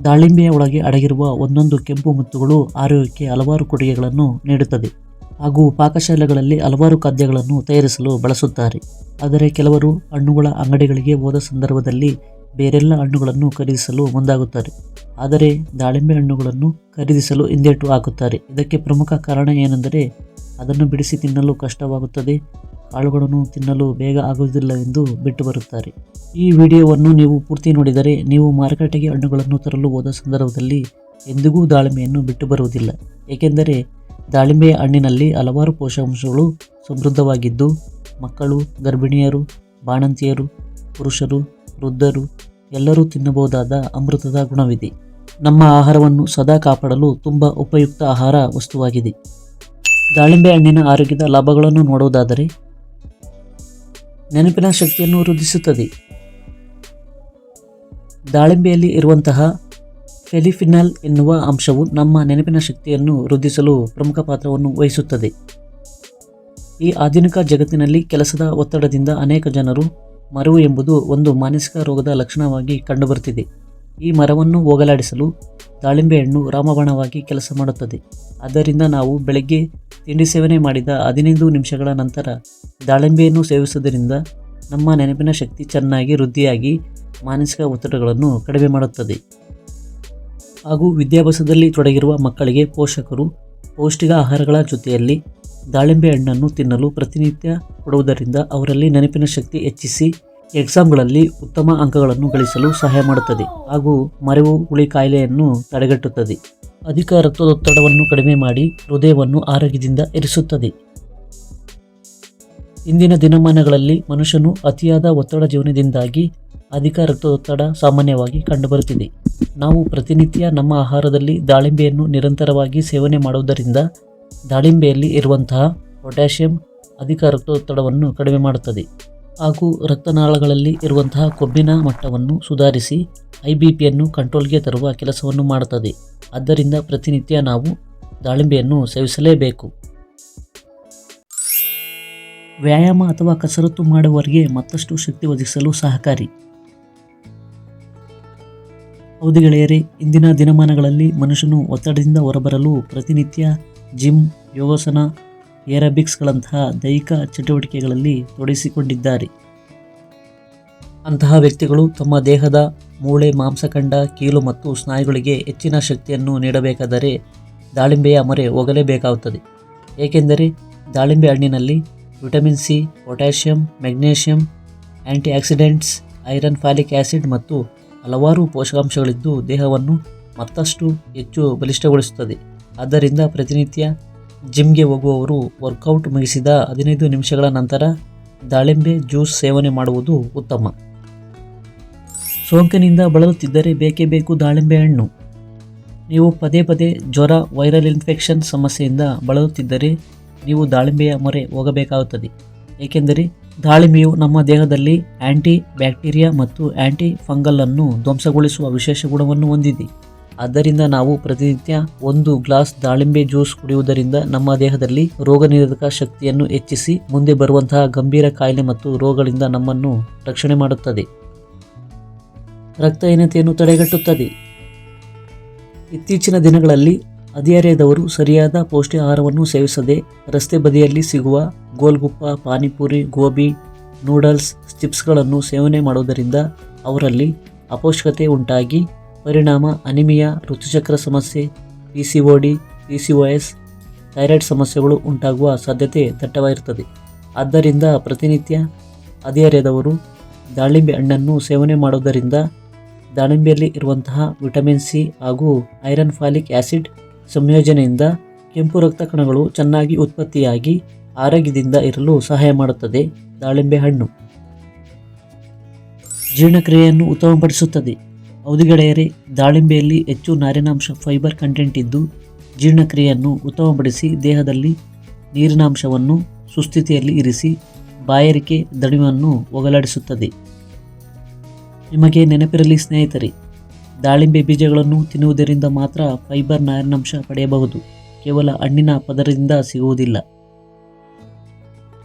ದಾಳಿಂಬೆಯ ಒಳಗೆ ಅಡಗಿರುವ ಒಂದೊಂದು ಕೆಂಪು ಮುತ್ತುಗಳು ಆರೋಗ್ಯಕ್ಕೆ ಹಲವಾರು ಕೊಡುಗೆಗಳನ್ನು ನೀಡುತ್ತದೆ ಹಾಗೂ ಪಾಕಶಾಲೆಗಳಲ್ಲಿ ಹಲವಾರು ಖಾದ್ಯಗಳನ್ನು ತಯಾರಿಸಲು ಬಳಸುತ್ತಾರೆ. ಆದರೆ ಕೆಲವರು ಹಣ್ಣುಗಳ ಅಂಗಡಿಗಳಿಗೆ ಹೋದ ಸಂದರ್ಭದಲ್ಲಿ ಬೇರೆಲ್ಲ ಹಣ್ಣುಗಳನ್ನು ಖರೀದಿಸಲು ಮುಂದಾಗುತ್ತಾರೆ. ಆದರೆ ದಾಳಿಂಬೆ ಹಣ್ಣುಗಳನ್ನು ಖರೀದಿಸಲು ಹಿಂದೇಟು ಹಾಕುತ್ತಾರೆ. ಇದಕ್ಕೆ ಪ್ರಮುಖ ಕಾರಣ ಏನೆಂದರೆ ಅದನ್ನು ಬಿಡಿಸಿ ತಿನ್ನಲು ಕಷ್ಟವಾಗುತ್ತದೆ, ಕಾಳುಗಳನ್ನು ತಿನ್ನಲು ಬೇಗ ಆಗುವುದಿಲ್ಲವೆಂದು ಬಿಟ್ಟು ಬರುತ್ತಾರೆ. ಈ ವಿಡಿಯೋವನ್ನು ನೀವು ಪೂರ್ತಿ ನೋಡಿದರೆ ನೀವು ಮಾರುಕಟ್ಟೆಗೆ ಹಣ್ಣುಗಳನ್ನು ತರಲು ಹೋದ ಸಂದರ್ಭದಲ್ಲಿ ಎಂದಿಗೂ ದಾಳಿಂಬೆಯನ್ನು ಬಿಟ್ಟು ಬರುವುದಿಲ್ಲ. ಏಕೆಂದರೆ ದಾಳಿಂಬೆಯ ಹಣ್ಣಿನಲ್ಲಿ ಹಲವಾರು ಪೋಷಕಾಂಶಗಳು ಸಮೃದ್ಧವಾಗಿದ್ದು ಮಕ್ಕಳು, ಗರ್ಭಿಣಿಯರು, ಬಾಣಂತಿಯರು, ಪುರುಷರು, ವೃದ್ಧರು ಎಲ್ಲರೂ ತಿನ್ನಬಹುದಾದ ಅಮೃತದ ಗುಣವಿದೆ. ನಮ್ಮ ಆಹಾರವನ್ನು ಸದಾ ಕಾಪಾಡಲು ತುಂಬ ಉಪಯುಕ್ತ ಆಹಾರ ವಸ್ತುವಾಗಿದೆ. ದಾಳಿಂಬೆ ಹಣ್ಣಿನ ಆರೋಗ್ಯದ ಲಾಭಗಳನ್ನು ನೋಡುವುದಾದರೆ ನೆನಪಿನ ಶಕ್ತಿಯನ್ನು ವೃದ್ಧಿಸುತ್ತದೆ. ದಾಳಿಂಬೆಯಲ್ಲಿ ಇರುವಂತಹ ಫೆಲಿಫಿನಾಲ್ ಎನ್ನುವ ಅಂಶವು ನಮ್ಮ ನೆನಪಿನ ಶಕ್ತಿಯನ್ನು ವೃದ್ಧಿಸಲು ಪ್ರಮುಖ ಪಾತ್ರವನ್ನು ವಹಿಸುತ್ತದೆ. ಈ ಆಧುನಿಕ ಜಗತ್ತಿನಲ್ಲಿ ಕೆಲಸದ ಒತ್ತಡದಿಂದ ಅನೇಕ ಜನರು ಮರೆವು ಎಂಬುದು ಒಂದು ಮಾನಸಿಕ ರೋಗದ ಲಕ್ಷಣವಾಗಿ ಕಂಡುಬರುತ್ತಿದೆ. ಈ ಮರವನ್ನು ಹೋಗಲಾಡಿಸಲು ದಾಳಿಂಬೆ ಹಣ್ಣು ರಾಮಬಾಣವಾಗಿ ಕೆಲಸ ಮಾಡುತ್ತದೆ. ಆದ್ದರಿಂದ ನಾವು ಬೆಳಗ್ಗೆ ತಿಂಡಿ ಸೇವನೆ ಮಾಡಿದ 15 ನಿಮಿಷಗಳ ನಂತರ ದಾಳಿಂಬೆಯನ್ನು ಸೇವಿಸುವುದರಿಂದ ನಮ್ಮ ನೆನಪಿನ ಶಕ್ತಿ ಚೆನ್ನಾಗಿ ವೃದ್ಧಿಯಾಗಿ ಮಾನಸಿಕ ಒತ್ತಡಗಳನ್ನು ಕಡಿಮೆ ಮಾಡುತ್ತದೆ. ಹಾಗೂ ವಿದ್ಯಾಭ್ಯಾಸದಲ್ಲಿ ತೊಡಗಿರುವ ಮಕ್ಕಳಿಗೆ ಪೋಷಕರು ಪೌಷ್ಟಿಕ ಆಹಾರಗಳ ಜೊತೆಯಲ್ಲಿ ದಾಳಿಂಬೆ ಹಣ್ಣನ್ನು ತಿನ್ನಲು ಪ್ರತಿನಿತ್ಯ ಕೊಡುವುದರಿಂದ ಅವರಲ್ಲಿ ನೆನಪಿನ ಶಕ್ತಿ ಹೆಚ್ಚಿಸಿ ಎಕ್ಸಾಮ್ಗಳಲ್ಲಿ ಉತ್ತಮ ಅಂಕಗಳನ್ನು ಗಳಿಸಲು ಸಹಾಯ ಮಾಡುತ್ತದೆ. ಹಾಗೂ ಮರೆವು ಹುಳಿ ಕಾಯಿಲೆಯನ್ನು ತಡೆಗಟ್ಟುತ್ತದೆ. ಅಧಿಕ ರಕ್ತದೊತ್ತಡವನ್ನು ಕಡಿಮೆ ಮಾಡಿ ಹೃದಯವನ್ನು ಆರೋಗ್ಯದಿಂದ ಇರಿಸುತ್ತದೆ. ಇಂದಿನ ದಿನಮಾನಗಳಲ್ಲಿ ಮನುಷ್ಯನು ಅತಿಯಾದ ಒತ್ತಡ ಜೀವನದಿಂದಾಗಿ ಅಧಿಕ ರಕ್ತದೊತ್ತಡ ಸಾಮಾನ್ಯವಾಗಿ ಕಂಡುಬರುತ್ತಿದೆ. ನಾವು ಪ್ರತಿನಿತ್ಯ ನಮ್ಮ ಆಹಾರದಲ್ಲಿ ದಾಳಿಂಬೆಯನ್ನು ನಿರಂತರವಾಗಿ ಸೇವನೆ ಮಾಡುವುದರಿಂದ ದಾಳಿಂಬೆಯಲ್ಲಿ ಇರುವಂತಹ ಪೊಟ್ಯಾಷಿಯಂ ಅಧಿಕ ರಕ್ತದೊತ್ತಡವನ್ನು ಕಡಿಮೆ ಮಾಡುತ್ತದೆ ಹಾಗೂ ರಕ್ತನಾಳಗಳಲ್ಲಿ ಇರುವಂತಹ ಕೊಬ್ಬಿನ ಮಟ್ಟವನ್ನು ಸುಧಾರಿಸಿ IBPಯನ್ನು ಕಂಟ್ರೋಲ್ಗೆ ತರುವ ಕೆಲಸವನ್ನು ಮಾಡುತ್ತದೆ. ಆದ್ದರಿಂದ ಪ್ರತಿನಿತ್ಯ ನಾವು ದಾಳಿಂಬೆಯನ್ನು ಸೇವಿಸಲೇಬೇಕು. ವ್ಯಾಯಾಮ ಅಥವಾ ಕಸರತ್ತು ಮಾಡುವವರಿಗೆ ಮತ್ತಷ್ಟು ಶಕ್ತಿ ಒದಗಿಸಲು ಸಹಕಾರಿ. ಹೌದು ಗೆಳೆಯರೇ, ಇಂದಿನ ದಿನಮಾನಗಳಲ್ಲಿ ಮನುಷ್ಯನು ಒತ್ತಡದಿಂದ ಹೊರಬರಲು ಪ್ರತಿನಿತ್ಯ ಜಿಮ್, ಯೋಗಾಸನ, ಏರೋಬಿಕ್ಸ್ಗಳಂತಹ ದೈಹಿಕ ಚಟುವಟಿಕೆಗಳಲ್ಲಿ ತೊಡಗಿಸಿಕೊಂಡಿದ್ದಾರೆ. ಅಂತಹ ವ್ಯಕ್ತಿಗಳು ತಮ್ಮ ದೇಹದ ಮೂಳೆ, ಮಾಂಸಖಂಡ, ಕೀಲು ಮತ್ತು ಸ್ನಾಯುಗಳಿಗೆ ಹೆಚ್ಚಿನ ಶಕ್ತಿಯನ್ನು ನೀಡಬೇಕಾದರೆ ದಾಳಿಂಬೆಯ ಮೊರೆ ಹೋಗಲೇಬೇಕಾಗುತ್ತದೆ. ಏಕೆಂದರೆ ದಾಳಿಂಬೆ ಹಣ್ಣಿನಲ್ಲಿ ವಿಟಮಿನ್ ಸಿ, ಪೊಟ್ಯಾಷಿಯಂ, ಮೆಗ್ನೀಷಿಯಂ, ಆ್ಯಂಟಿ ಆಕ್ಸಿಡೆಂಟ್ಸ್, ಐರನ್, ಫಾಲಿಕ್ ಆ್ಯಸಿಡ್ ಮತ್ತು ಹಲವಾರು ಪೋಷಕಾಂಶಗಳಿದ್ದು ದೇಹವನ್ನು ಮತ್ತಷ್ಟು ಹೆಚ್ಚು ಬಲಿಷ್ಠಗೊಳಿಸುತ್ತದೆ. ಆದ್ದರಿಂದ ಪ್ರತಿನಿತ್ಯ ಜಿಮ್ಗೆ ಹೋಗುವವರು ವರ್ಕೌಟ್ ಮುಗಿಸಿದ 15 ನಿಮಿಷಗಳ ನಂತರ ದಾಳಿಂಬೆ ಜ್ಯೂಸ್ ಸೇವನೆ ಮಾಡುವುದು ಉತ್ತಮ. ಸೋಂಕಿನಿಂದ ಬಳಲುತ್ತಿದ್ದರೆ ಬೇಕೇ ಬೇಕು ದಾಳಿಂಬೆ ಹಣ್ಣು. ನೀವು ಪದೇ ಪದೇ ಜ್ವರ, ವೈರಲ್ ಇನ್ಫೆಕ್ಷನ್ ಸಮಸ್ಯೆಯಿಂದ ಬಳಲುತ್ತಿದ್ದರೆ ನೀವು ದಾಳಿಂಬೆಯ ಮೊರೆ ಹೋಗಬೇಕಾಗುತ್ತದೆ. ಏಕೆಂದರೆ ದಾಳಿಂಬೆಯು ನಮ್ಮ ದೇಹದಲ್ಲಿ ಆ್ಯಂಟಿ ಬ್ಯಾಕ್ಟೀರಿಯಾ ಮತ್ತು ಆ್ಯಂಟಿ ಫಂಗಲ್ ಅನ್ನು ಧ್ವಂಸಗೊಳಿಸುವ ವಿಶೇಷ ಗುಣವನ್ನು ಹೊಂದಿದೆ. ಆದ್ದರಿಂದ ನಾವು ಪ್ರತಿನಿತ್ಯ 1 ಗ್ಲಾಸ್ ದಾಳಿಂಬೆ ಜ್ಯೂಸ್ ಕುಡಿಯುವುದರಿಂದ ನಮ್ಮ ದೇಹದಲ್ಲಿ ರೋಗ ನಿರೋಧಕ ಶಕ್ತಿಯನ್ನು ಹೆಚ್ಚಿಸಿ ಮುಂದೆ ಬರುವಂತಹ ಗಂಭೀರ ಕಾಯಿಲೆ ಮತ್ತು ರೋಗಗಳಿಂದ ನಮ್ಮನ್ನು ರಕ್ಷಣೆ ಮಾಡುತ್ತದೆ. ರಕ್ತಹೀನತೆಯನ್ನು ತಡೆಗಟ್ಟುತ್ತದೆ. ಇತ್ತೀಚಿನ ದಿನಗಳಲ್ಲಿ ಹದಿಹರೆಯದವರು ಸರಿಯಾದ ಪೌಷ್ಟಿಕ ಆಹಾರವನ್ನು ಸೇವಿಸದೆ ರಸ್ತೆ ಬದಿಯಲ್ಲಿ ಸಿಗುವ ಗೋಲ್ಗುಪ್ಪ, ಪಾನಿಪುರಿ, ಗೋಬಿ, ನೂಡಲ್ಸ್, ಚಿಪ್ಸ್ಗಳನ್ನು ಸೇವನೆ ಮಾಡುವುದರಿಂದ ಅವರಲ್ಲಿ ಅಪೌಷ್ಟಿಕತೆ ಉಂಟಾಗಿ ಪರಿಣಾಮ ಅನಿಮಿಯಾ, ಋತುಚಕ್ರ ಸಮಸ್ಯೆ, PCOD, PCOS, ಥೈರಾಯ್ಡ್ ಸಮಸ್ಯೆಗಳು ಉಂಟಾಗುವ ಸಾಧ್ಯತೆ ದಟ್ಟವಾಗಿರುತ್ತದೆ. ಆದ್ದರಿಂದ ಪ್ರತಿನಿತ್ಯ ಹದಿಹರೆಯದವರು ದಾಳಿಂಬೆ ಹಣ್ಣನ್ನು ಸೇವನೆ ಮಾಡುವುದರಿಂದ ದಾಳಿಂಬೆಯಲ್ಲಿ ಇರುವಂತಹ ವಿಟಮಿನ್ ಸಿ ಹಾಗೂ ಐರನ್, ಫಾಲಿಕ್ ಆ್ಯಸಿಡ್ ಸಂಯೋಜನೆಯಿಂದ ಕೆಂಪು ರಕ್ತ ಕಣಗಳು ಚೆನ್ನಾಗಿ ಉತ್ಪತ್ತಿಯಾಗಿ ಆರೋಗ್ಯದಿಂದ ಇರಲು ಸಹಾಯ ಮಾಡುತ್ತದೆ. ದಾಳಿಂಬೆ ಹಣ್ಣು ಜೀರ್ಣಕ್ರಿಯೆಯನ್ನು ಉತ್ತಮಪಡಿಸುತ್ತದೆ. ಹೌದು ಗೆಳೆಯರೇ, ದಾಳಿಂಬೆಯಲ್ಲಿ ಹೆಚ್ಚು ನಾರಿನಾಂಶ ಫೈಬರ್ ಕಂಟೆಂಟ್ ಇದ್ದು ಜೀರ್ಣಕ್ರಿಯೆಯನ್ನು ಉತ್ತಮಪಡಿಸಿ ದೇಹದಲ್ಲಿ ನೀರಿನಾಂಶವನ್ನು ಸುಸ್ಥಿತಿಯಲ್ಲಿ ಇರಿಸಿ ಬಾಯಾರಿಕೆ, ದಣಿವನ್ನು ಹೋಗಲಾಡಿಸುತ್ತದೆ. ನಿಮಗೆ ನೆನಪಿರಲಿ ಸ್ನೇಹಿತರೆ, ದಾಳಿಂಬೆ ಬೀಜಗಳನ್ನು ತಿನ್ನುವುದರಿಂದ ಮಾತ್ರ ಫೈಬರ್ ನಾರಿನಾಂಶ ಪಡೆಯಬಹುದು, ಕೇವಲ ಹಣ್ಣಿನ ಪದರದಿಂದ ಸಿಗುವುದಿಲ್ಲ.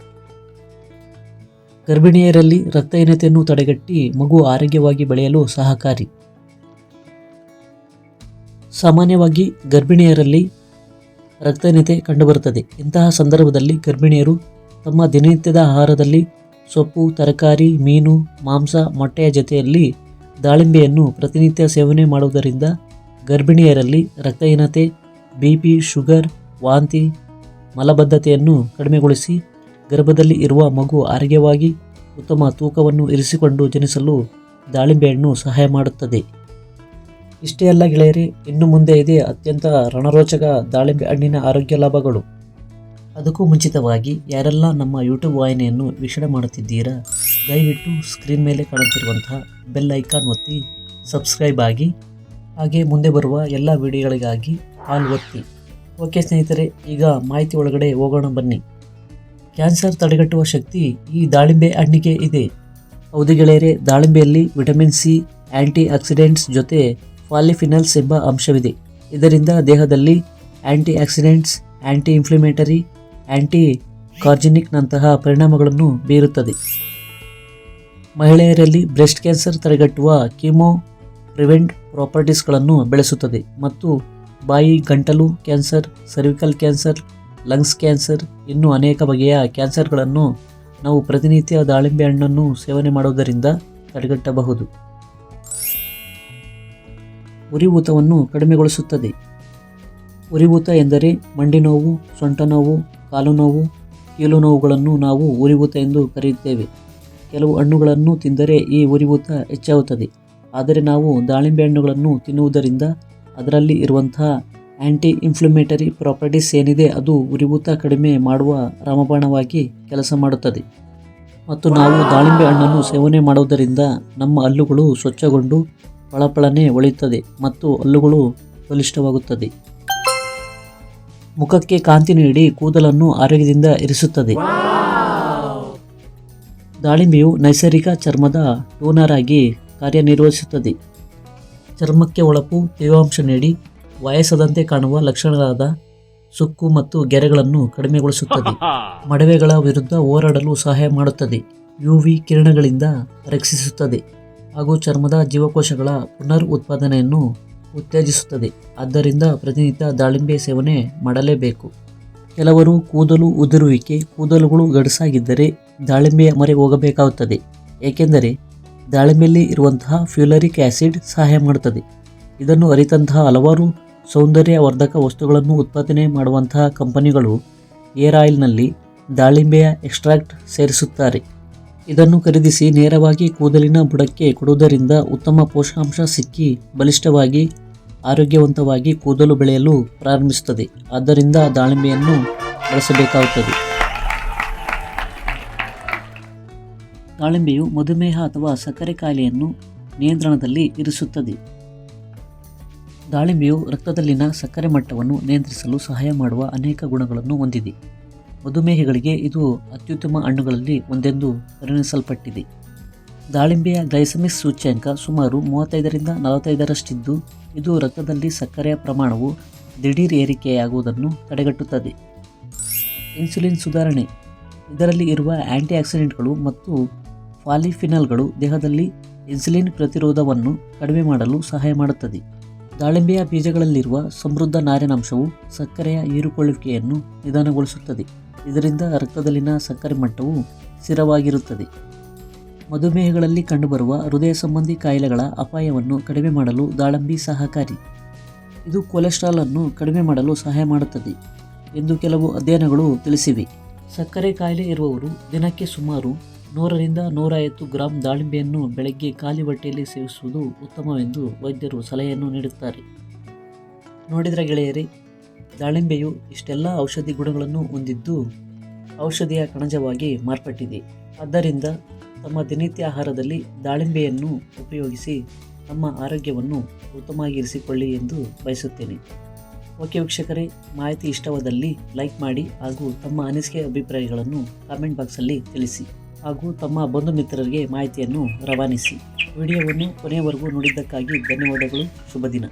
ಗರ್ಭಿಣಿಯರಲ್ಲಿ ರಕ್ತಹೀನತೆಯನ್ನು ತಡೆಗಟ್ಟಿ ಮಗು ಆರೋಗ್ಯವಾಗಿ ಬೆಳೆಯಲು ಸಹಕಾರಿ. ಸಾಮಾನ್ಯವಾಗಿ ಗರ್ಭಿಣಿಯರಲ್ಲಿ ರಕ್ತಹೀನತೆ ಕಂಡುಬರುತ್ತದೆ. ಇಂತಹ ಸಂದರ್ಭದಲ್ಲಿ ಗರ್ಭಿಣಿಯರು ತಮ್ಮ ದಿನನಿತ್ಯದ ಆಹಾರದಲ್ಲಿ ಸೊಪ್ಪು, ತರಕಾರಿ, ಮೀನು, ಮಾಂಸ, ಮೊಟ್ಟೆಯ ಜೊತೆಯಲ್ಲಿ ದಾಳಿಂಬೆಯನ್ನು ಪ್ರತಿನಿತ್ಯ ಸೇವನೆ ಮಾಡುವುದರಿಂದ ಗರ್ಭಿಣಿಯರಲ್ಲಿ ರಕ್ತಹೀನತೆ, BP, ಶುಗರ್, ವಾಂತಿ, ಮಲಬದ್ಧತೆಯನ್ನು ಕಡಿಮೆಗೊಳಿಸಿ ಗರ್ಭದಲ್ಲಿ ಇರುವ ಮಗು ಆರೋಗ್ಯವಾಗಿ ಉತ್ತಮ ತೂಕವನ್ನು ಇರಿಸಿಕೊಂಡು ಜನಿಸಲು ದಾಳಿಂಬೆ ಹಣ್ಣು ಸಹಾಯ ಮಾಡುತ್ತದೆ. ಇಷ್ಟೇ ಅಲ್ಲ ಗೆಳೆಯರೇ, ಇನ್ನು ಮುಂದೆ ಇದೆ ಅತ್ಯಂತ ರಣರೋಚಕ ದಾಳಿಂಬೆ ಹಣ್ಣಿನ ಆರೋಗ್ಯ ಲಾಭಗಳು. ಅದಕ್ಕೂ ಮುಂಚಿತವಾಗಿ ಯಾರೆಲ್ಲ ನಮ್ಮ ಯೂಟ್ಯೂಬ್ ವಾಹಿನಿಯನ್ನು ವೀಕ್ಷಣೆ ಮಾಡುತ್ತಿದ್ದೀರಾ, ದಯವಿಟ್ಟು ಸ್ಕ್ರೀನ್ ಮೇಲೆ ಕಾಣುತ್ತಿರುವಂತಹ ಬೆಲ್ ಐಕಾನ್ ಒತ್ತಿ ಸಬ್ಸ್ಕ್ರೈಬ್ ಆಗಿ, ಹಾಗೆ ಮುಂದೆ ಬರುವ ಎಲ್ಲ ವಿಡಿಯೋಗಳಿಗಾಗಿ ಆಲ್ ಒತ್ತಿ. ಓಕೆ ಸ್ನೇಹಿತರೆ, ಈಗ ಮಾಹಿತಿ ಒಳಗಡೆ ಹೋಗೋಣ ಬನ್ನಿ. ಕ್ಯಾನ್ಸರ್ ತಡೆಗಟ್ಟುವ ಶಕ್ತಿ ಈ ದಾಳಿಂಬೆ ಹಣ್ಣಿಗೆ ಇದೆ. ಹೌದು ಗೆಳೆಯರೇ, ದಾಳಿಂಬೆಯಲ್ಲಿ ವಿಟಮಿನ್ ಸಿ, ಆ್ಯಂಟಿ ಆಕ್ಸಿಡೆಂಟ್ಸ್ ಜೊತೆ ಪಾಲಿಫಿನಲ್ಸ್ ಎಂಬ ಅಂಶವಿದೆ. ಇದರಿಂದ ದೇಹದಲ್ಲಿ ಆ್ಯಂಟಿ ಆಕ್ಸಿಡೆಂಟ್ಸ್, ಆ್ಯಂಟಿ ಇನ್ಫ್ಲಮೇಟರಿ, ಆ್ಯಂಟಿ ಕಾರ್ಜಿನಿಕ್ ನಂತಹ ಪರಿಣಾಮಗಳನ್ನು ಬೀರುತ್ತದೆ. ಮಹಿಳೆಯರಲ್ಲಿ ಬ್ರೆಸ್ಟ್ ಕ್ಯಾನ್ಸರ್ ತಡೆಗಟ್ಟುವ ಕೀಮೋ ಪ್ರಿವೆಂಟ್ ಪ್ರಾಪರ್ಟೀಸ್ಗಳನ್ನು ಬೆಳೆಸುತ್ತದೆ ಮತ್ತು ಬಾಯಿ, ಗಂಟಲು cancer, cervical cancer, lungs cancer, ಇನ್ನೂ ಅನೇಕ ಬಗೆಯ ಕ್ಯಾನ್ಸರ್ಗಳನ್ನು ನಾವು ಪ್ರತಿನಿತ್ಯ ದಾಳಿಂಬೆ ಹಣ್ಣನ್ನು ಸೇವನೆ ಮಾಡುವುದರಿಂದ ತಡೆಗಟ್ಟಬಹುದು. ಉರಿಯೂತವನ್ನು ಕಡಿಮೆಗೊಳಿಸುತ್ತದೆ. ಉರಿಯೂತ ಎಂದರೆ ಮಂಡಿ ನೋವು, ಸೊಂಟ ನೋವು, ಕಾಲು ನೋವು, ಕೀಲು ನೋವುಗಳನ್ನು ನಾವು ಉರಿಯೂತ ಎಂದು ಕರೆಯುತ್ತೇವೆ. ಕೆಲವು ಹಣ್ಣುಗಳನ್ನು ತಿಂದರೆ ಈ ಉರಿಯೂತ ಹೆಚ್ಚಾಗುತ್ತದೆ. ಆದರೆ ನಾವು ದಾಳಿಂಬೆ ಹಣ್ಣುಗಳನ್ನು ತಿನ್ನುವುದರಿಂದ ಅದರಲ್ಲಿ ಇರುವಂತಹ ಆ್ಯಂಟಿ ಇನ್ಫ್ಲಮೇಟರಿ ಪ್ರಾಪರ್ಟೀಸ್ ಏನಿದೆ ಅದು ಉರಿಯೂತ ಕಡಿಮೆ ಮಾಡುವ ರಾಮಬಾಣವಾಗಿ ಕೆಲಸ ಮಾಡುತ್ತದೆ. ಮತ್ತು ನಾವು ದಾಳಿಂಬೆ ಹಣ್ಣನ್ನು ಸೇವನೆ ಮಾಡುವುದರಿಂದ ನಮ್ಮ ಹಲ್ಲುಗಳು ಸ್ವಚ್ಛಗೊಂಡು ಫಳಫಳನೆ ಹೊಳೆಯುತ್ತದೆ ಮತ್ತು ಹಲ್ಲುಗಳು ಬಲಿಷ್ಠವಾಗುತ್ತದೆ. ಮುಖಕ್ಕೆ ಕಾಂತಿ ನೀಡಿ ಕೂದಲನ್ನು ಆರೋಗ್ಯದಿಂದ ಇರಿಸುತ್ತದೆ. ದಾಳಿಂಬೆಯು ನೈಸರ್ಗಿಕ ಚರ್ಮದ ಟೋನರ್ ಆಗಿ ಕಾರ್ಯನಿರ್ವಹಿಸುತ್ತದೆ. ಚರ್ಮಕ್ಕೆ ಹೊಳಪು, ತೇವಾಂಶ ನೀಡಿ ವಯಸ್ಸಾದಂತೆ ಕಾಣುವ ಲಕ್ಷಣಗಳಾದ ಸುಕ್ಕು ಮತ್ತು ಗೆರೆಗಳನ್ನು ಕಡಿಮೆಗೊಳಿಸುತ್ತದೆ. ಮಡವೆಗಳ ವಿರುದ್ಧ ಹೋರಾಡಲು ಸಹಾಯ ಮಾಡುತ್ತದೆ. UV ಕಿರಣಗಳಿಂದ ರಕ್ಷಿಸುತ್ತದೆ ಹಾಗೂ ಚರ್ಮದ ಜೀವಕೋಶಗಳ ಪುನರ್ ಉತ್ಪಾದನೆಯನ್ನು ಉತ್ತೇಜಿಸುತ್ತದೆ. ಆದ್ದರಿಂದ ಪ್ರತಿನಿತ್ಯ ದಾಳಿಂಬೆ ಸೇವನೆ ಮಾಡಲೇಬೇಕು. ಕೆಲವರು ಕೂದಲು ಉದುರುವಿಕೆ, ಕೂದಲುಗಳು ಗಡಸಾಗಿದ್ದರೆ ದಾಳಿಂಬೆಯ ಮೊರೆ ಹೋಗಬೇಕಾಗುತ್ತದೆ. ಏಕೆಂದರೆ ದಾಳಿಂಬೆಯಲ್ಲಿ ಇರುವಂತಹ ಫ್ಯೂಲರಿಕ್ ಆ್ಯಸಿಡ್ ಸಹಾಯ ಮಾಡುತ್ತದೆ. ಇದನ್ನು ಅರಿತಂತಹ ಹಲವಾರು ಸೌಂದರ್ಯವರ್ಧಕ ವಸ್ತುಗಳನ್ನು ಉತ್ಪಾದನೆ ಮಾಡುವಂತಹ ಕಂಪನಿಗಳು ಏರ್ ಆಯಿಲ್ನಲ್ಲಿ ದಾಳಿಂಬೆಯ ಎಕ್ಸ್ಟ್ರಾಕ್ಟ್ ಸೇರಿಸುತ್ತಾರೆ. ಇದನ್ನು ಖರೀದಿಸಿ ನೇರವಾಗಿ ಕೂದಲಿನ ಬುಡಕ್ಕೆ ಕೊಡುವುದರಿಂದ ಉತ್ತಮ ಪೋಷಕಾಂಶ ಸಿಕ್ಕಿ ಬಲಿಷ್ಠವಾಗಿ ಆರೋಗ್ಯವಂತವಾಗಿ ಕೂದಲು ಬೆಳೆಯಲು ಪ್ರಾರಂಭಿಸುತ್ತದೆ. ಆದ್ದರಿಂದ ದಾಳಿಂಬೆಯನ್ನು ಬಳಸಬೇಕಾಗುತ್ತದೆ. ದಾಳಿಂಬೆಯು ಮಧುಮೇಹ ಅಥವಾ ಸಕ್ಕರೆ ಕಾಯಿಲೆಯನ್ನು ನಿಯಂತ್ರಣದಲ್ಲಿ ಇರಿಸುತ್ತದೆ. ದಾಳಿಂಬೆಯು ರಕ್ತದಲ್ಲಿನ ಸಕ್ಕರೆ ಮಟ್ಟವನ್ನು ನಿಯಂತ್ರಿಸಲು ಸಹಾಯ ಮಾಡುವ ಅನೇಕ ಗುಣಗಳನ್ನು ಹೊಂದಿದೆ. ಮಧುಮೇಹಿಗಳಿಗೆ ಇದು ಅತ್ಯುತ್ತಮ ಹಣ್ಣುಗಳಲ್ಲಿ ಒಂದೆಂದು ಪರಿಗಣಿಸಲ್ಪಟ್ಟಿದೆ. ದಾಳಿಂಬೆಯ ಗ್ಲೈಸೆಮಿಕ್ ಸೂಚ್ಯಂಕ ಸುಮಾರು 35ರಿಂದ 45ರಷ್ಟಿದ್ದು, ಇದು ರಕ್ತದಲ್ಲಿ ಸಕ್ಕರೆಯ ಪ್ರಮಾಣವು ದಿಢೀರ್ ಏರಿಕೆಯಾಗುವುದನ್ನು ತಡೆಗಟ್ಟುತ್ತದೆ. ಇನ್ಸುಲಿನ್ ಸುಧಾರಣೆ. ಇದರಲ್ಲಿ ಇರುವ ಆ್ಯಂಟಿ ಆಕ್ಸಿಡೆಂಟ್ಗಳು ಮತ್ತು ಪಾಲಿಫಿನಾಲ್ಗಳು ದೇಹದಲ್ಲಿ ಇನ್ಸುಲಿನ್ ಪ್ರತಿರೋಧವನ್ನು ಕಡಿಮೆ ಮಾಡಲು ಸಹಾಯ ಮಾಡುತ್ತದೆ. ದಾಳಿಂಬೆಯ ಬೀಜಗಳಲ್ಲಿರುವ ಸಮೃದ್ಧ ನಾರಿನಾಂಶವು ಸಕ್ಕರೆಯ ಹೀರಿಕೊಳ್ಳುವಿಕೆಯನ್ನು ನಿಧಾನಗೊಳಿಸುತ್ತದೆ. ಇದರಿಂದ ರಕ್ತದಲ್ಲಿನ ಸಕ್ಕರೆ ಮಟ್ಟವು ಸ್ಥಿರವಾಗಿರುತ್ತದೆ. ಮಧುಮೇಹಗಳಲ್ಲಿ ಕಂಡುಬರುವ ಹೃದಯ ಸಂಬಂಧಿ ಕಾಯಿಲೆಗಳ ಅಪಾಯವನ್ನು ಕಡಿಮೆ ಮಾಡಲು ದಾಳಿಂಬೆ ಸಹಕಾರಿ. ಇದು ಕೊಲೆಸ್ಟ್ರಾಲ್ ಅನ್ನು ಕಡಿಮೆ ಮಾಡಲು ಸಹಾಯ ಮಾಡುತ್ತದೆ ಎಂದು ಕೆಲವು ಅಧ್ಯಯನಗಳು ತಿಳಿಸಿವೆ. ಸಕ್ಕರೆ ಕಾಯಿಲೆ ಇರುವವರು ದಿನಕ್ಕೆ ಸುಮಾರು 100ರಿಂದ 150 ಗ್ರಾಂ ದಾಳಿಂಬೆಯನ್ನು ಬೆಳಗ್ಗೆ ಖಾಲಿ ಹೊಟ್ಟೆಯಲ್ಲಿ ಸೇವಿಸುವುದು ಉತ್ತಮವೆಂದು ವೈದ್ಯರು ಸಲಹೆಯನ್ನು ನೀಡುತ್ತಾರೆ. ನೋಡಿದರೆ ಗೆಳೆಯರೇ, ದಾಳಿಂಬೆಯು ಇಷ್ಟೆಲ್ಲ ಔಷಧಿ ಗುಣಗಳನ್ನು ಹೊಂದಿದ್ದು ಔಷಧಿಯ ಕಣಜವಾಗಿ ಮಾರ್ಪಟ್ಟಿದೆ. ಆದ್ದರಿಂದ ತಮ್ಮ ದಿನನಿತ್ಯ ಆಹಾರದಲ್ಲಿ ದಾಳಿಂಬೆಯನ್ನು ಉಪಯೋಗಿಸಿ ತಮ್ಮ ಆರೋಗ್ಯವನ್ನು ಉತ್ತಮವಾಗಿರಿಸಿಕೊಳ್ಳಿ ಎಂದು ಬಯಸುತ್ತೇನೆ. ಓಕೆ ವೀಕ್ಷಕರೇ, ಮಾಹಿತಿ ಇಷ್ಟವಾದಲ್ಲಿ ಲೈಕ್ ಮಾಡಿ ಹಾಗೂ ತಮ್ಮ ಅನಿಸಿಕೆ ಅಭಿಪ್ರಾಯಗಳನ್ನು ಕಾಮೆಂಟ್ ಬಾಕ್ಸಲ್ಲಿ ತಿಳಿಸಿ ಹಾಗೂ ತಮ್ಮ ಬಂಧು ಮಿತ್ರರಿಗೆ ಮಾಹಿತಿಯನ್ನು ರವಾನಿಸಿ. ವಿಡಿಯೋವನ್ನು ಕೊನೆಯವರೆಗೂ ನೋಡಿದ್ದಕ್ಕಾಗಿ ಧನ್ಯವಾದಗಳು. ಶುಭ ದಿನ.